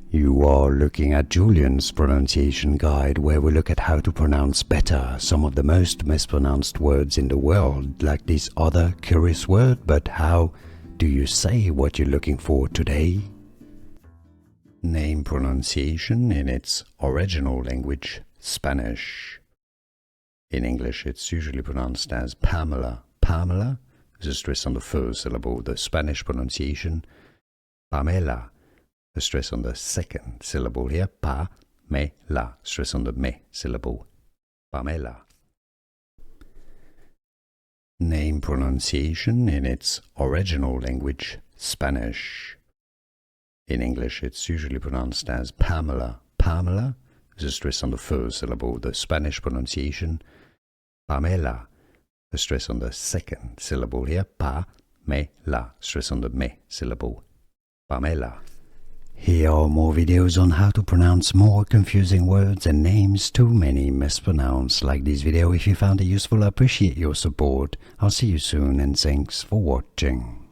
You are looking at Julian's pronunciation guide, where we look at how to pronounce better some of the most mispronounced words in the world, like this other curious word. But how do you say what you're looking for today? Name pronunciation in its original language, Spanish. In English, it's usually pronounced as Pamela. Pamela is a stress on the first syllable. The Spanish pronunciation, Pamela. The stress on the second syllable here, pa, me, la. Stress on the me syllable, Pamela. Name pronunciation in its original language, Spanish. In English, it's usually pronounced as Pamela. Pamela is a stress on the first syllable. The Spanish pronunciation, Pamela. The stress on the second syllable here, pa, me, la. Stress on the me syllable, Pamela. Here are more videos on how to pronounce more confusing words and names too many mispronounced. Like this video if you found it useful. I appreciate your support. I'll see you soon and thanks for watching.